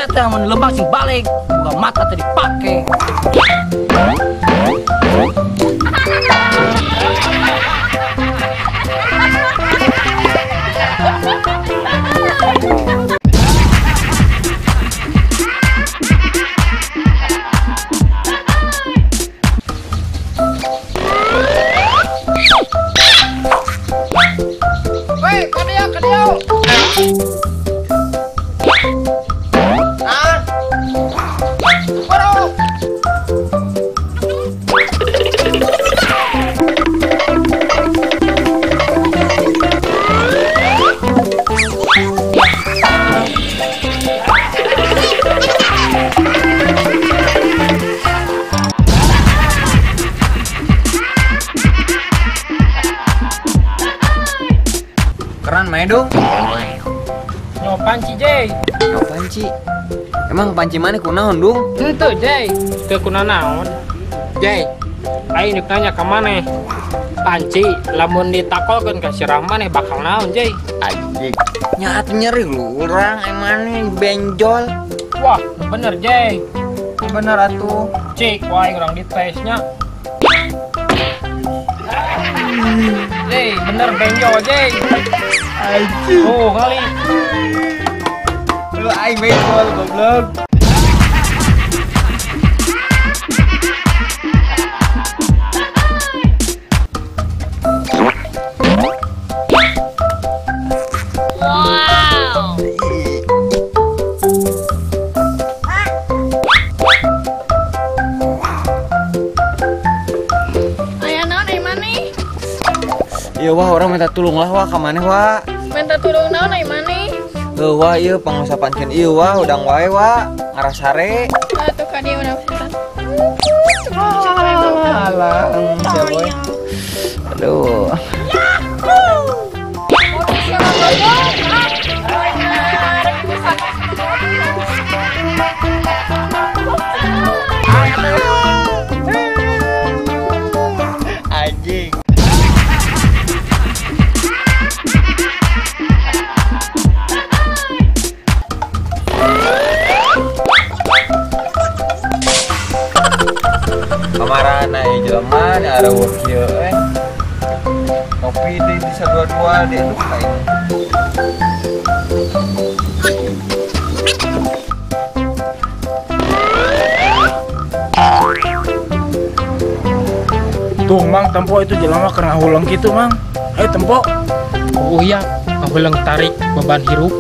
teh mun lembang sing balik, buka mata tadi dipake. Weh, kadio. Keren main dong. Nyo panci Jay. Panci. Emang panci mana kunaon dong? Ente Jay. Ke kuna naon? Jay. Aing nek nanya ka maneh. Panci lamun ditakolkeun ka sirah maneh bakal naon Jay? Anjing. Nya atuh nyeri lu urang emane benjol. Wah, bener Jay. Bener atuh. Cik, wah urang ditesnya. Jay, bener benjol Jay. Anjing. Oh, kali. Lu aing benjol goblok. Iya wah orang minta tolong lah wah kemana wah? Minta tolong naon ai maneh? Wah iya pangusapankeun ieu wah udang wae wah ngarasare. Atuh ka dieu urang pisan. Alah, boy. Aduh. Anjing. Kamarana ya jelema ada work kieu kopi di bisa dua-dua dia tuh kain. Tuh mang tempo itu jelema keur ngahulang gitu mang. Ayo tempo. Oh iya, ngahulang tarik beban hirup.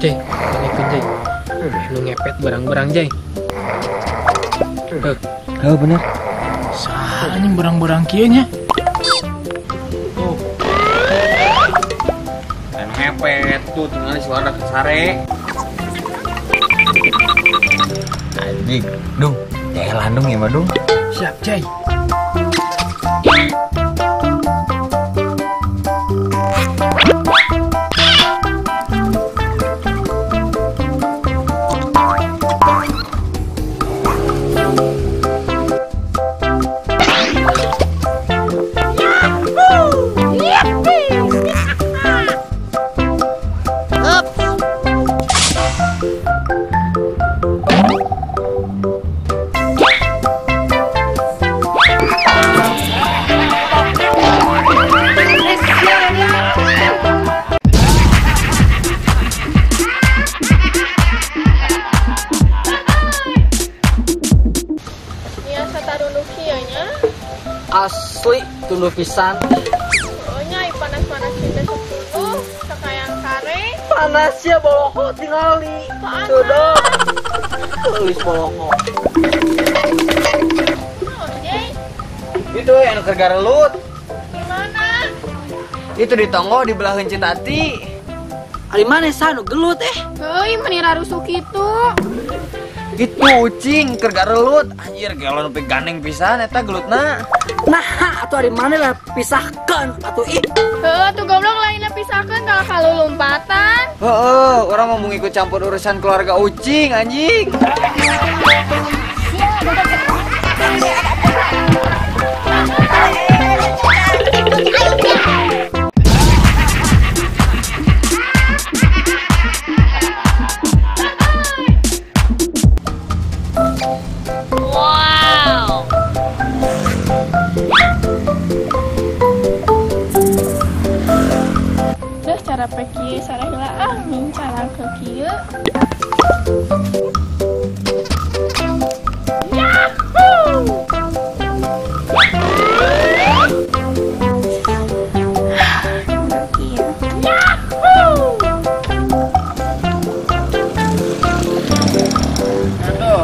Jay, balikin Jay. Lu ngepet barang-barang Jay. Oh bener. Salah nih barang-barang kieu nya. Tuh. Dan ngepet tuh tinggal suara kesare. Anjing, dung. Ya landung ya mah dung. Siap Jay. Asli tuluy pisan. Pokoknya panas-panas cinta sepuluh, sekayang kare. Panas ya boloho tingali. Sudah. Tulis boloho. Oh, Jay, Itu yang keur garelut. gimana? Itu di tonggo di belahan Citati. Ari mana sanu gelut Heuy, menira rusuk itu. Itu ucing keur garelut. Anjir galon nepi gandeng pisan eta gelutna. Nah, atuh ari mana lah pisahkan atuh ih. Tuh goblok lainnya pisahkan kalau lompatan. Heeh, orang mau ikut campur urusan keluarga ucing anjing. Duh, cara peki sarehla min cara ke kieu. Aduh,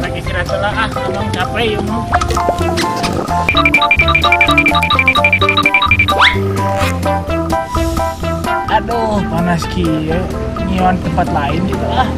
lagi istirahat lah abang capek yuk mau. Aduh, panas kieu. Nyiwan tempat lain gitu ah.